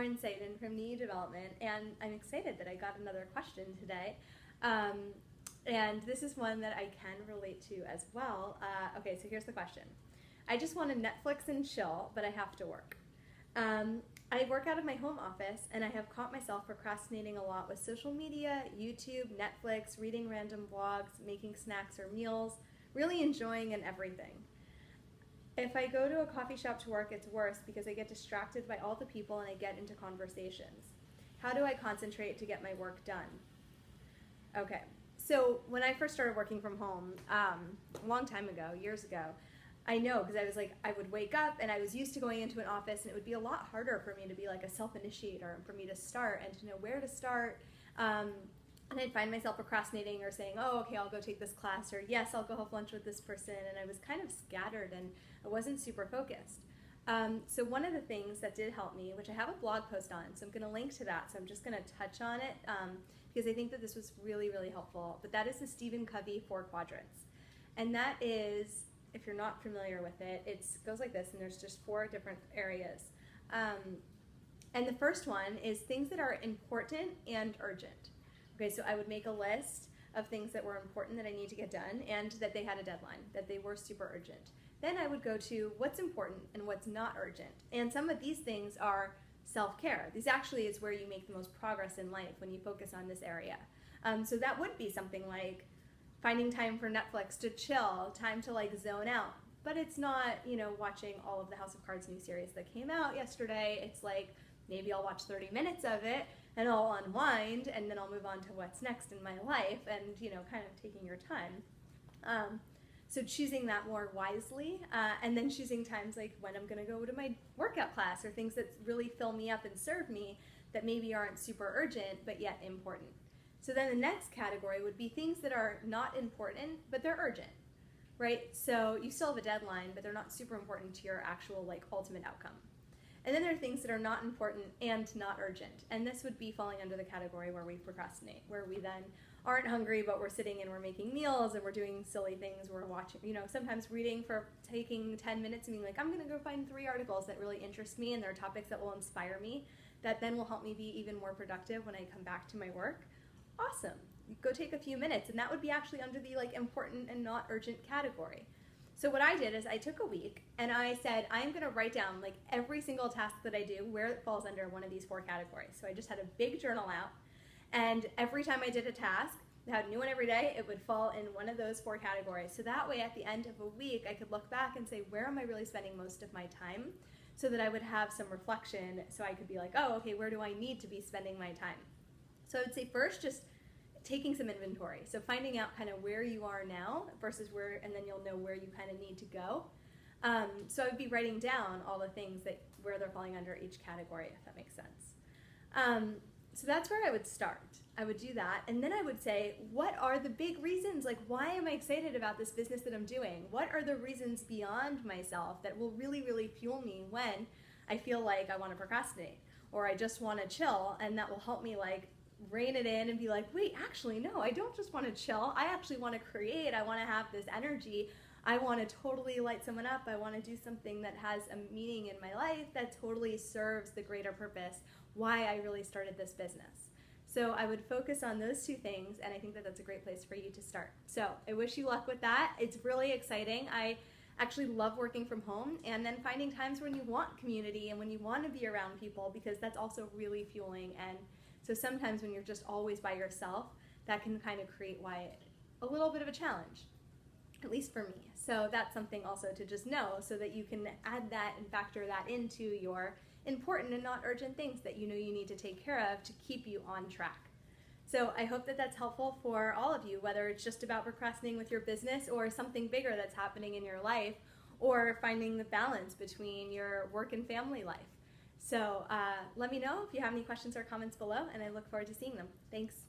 Laurin Seiden from New Development, and I'm excited that I got another question today. And this is one that I can relate to as well. Okay, so here's the question. I just want to Netflix and chill, but I have to work. I work out of my home office, and I have caught myself procrastinating a lot with social media, YouTube, Netflix, reading random blogs, making snacks or meals, really enjoying and everything. If I go to a coffee shop to work, it's worse because I get distracted by all the people and I get into conversations. How do I concentrate to get my work done? Okay, so when I first started working from home, a long time ago, years ago, I know because I was like, I would wake up and I was used to going into an office, and it would be a lot harder for me to be like a self-initiator and for me to start and to know where to start. And I'd find myself procrastinating or saying, oh, okay, I'll go take this class, or yes, I'll go have lunch with this person. And I was kind of scattered and I wasn't super focused. So one of the things that did help me, which I have a blog post on, so I'm going to link to that. So I'm just going to touch on it because I think that this was really, really helpful. But that is the Stephen Covey 4 Quadrants. And that is, if you're not familiar with it, it goes like this, and there's just 4 different areas. And the first one is things that are important and urgent. Okay, so I would make a list of things that were important that I need to get done and that they had a deadline, that they were super urgent. Then I would go to what's important and what's not urgent. And some of these things are self-care. This actually is where you make the most progress in life when you focus on this area. So that would be something like finding time for Netflix to chill, time to like zone out. But it's not, you know, watching all of the House of Cards new series that came out yesterday. It's like maybe I'll watch 30 minutes of it and I'll unwind, and then I'll move on to what's next in my life, and, you know, kind of taking your time. So choosing that more wisely, and then choosing times like when I'm going to go to my workout class, or things that really fill me up and serve me that maybe aren't super urgent but yet important. So then the next category would be things that are not important but they're urgent, right? So you still have a deadline, but they're not super important to your actual like ultimate outcome. And then there are things that are not important and not urgent. And this would be falling under the category where we procrastinate, where we then aren't hungry, but we're sitting and we're making meals and we're doing silly things. We're watching, you know, sometimes reading for taking 10 minutes and being like, I'm going to go find 3 articles that really interest me and they're topics that will inspire me, that then will help me be even more productive when I come back to my work. Awesome. Go take a few minutes. And that would be actually under the like important and not urgent category. So what I did is I took a week and I said, I'm going to write down like every single task that I do, where it falls under one of these 4 categories. So I just had a big journal out, and every time I did a task, I had a new one every day, it would fall in one of those 4 categories. So that way at the end of a week, I could look back and say, where am I really spending most of my time? So that I would have some reflection, so I could be like, oh, okay, where do I need to be spending my time? So I would say first, just taking some inventory. So finding out kind of where you are now versus where, and then you'll know where you kind of need to go. So I would be writing down all the things that where they're falling under each category, if that makes sense. So that's where I would start. I would do that, and then I would say, what are the big reasons? Like, why am I excited about this business that I'm doing? What are the reasons beyond myself that will really, really fuel me when I feel like I want to procrastinate, or I just want to chill, and that will help me like rein it in and be like, wait, actually, no, I don't just want to chill. I actually want to create. I want to have this energy. I want to totally light someone up. I want to do something that has a meaning in my life that totally serves the greater purpose, why I really started this business. So I would focus on those 2 things, and I think that that's a great place for you to start. So I wish you luck with that. It's really exciting. I actually love working from home, and then finding times when you want community and when you want to be around people, because that's also really fueling. And so sometimes when you're just always by yourself, that can kind of create a little bit of a challenge, at least for me. So that's something also to just know, so that you can add that and factor that into your important and not urgent things that you know you need to take care of to keep you on track. So I hope that that's helpful for all of you, whether it's just about procrastinating with your business or something bigger that's happening in your life, or finding the balance between your work and family life. So let me know if you have any questions or comments below, and I look forward to seeing them. Thanks.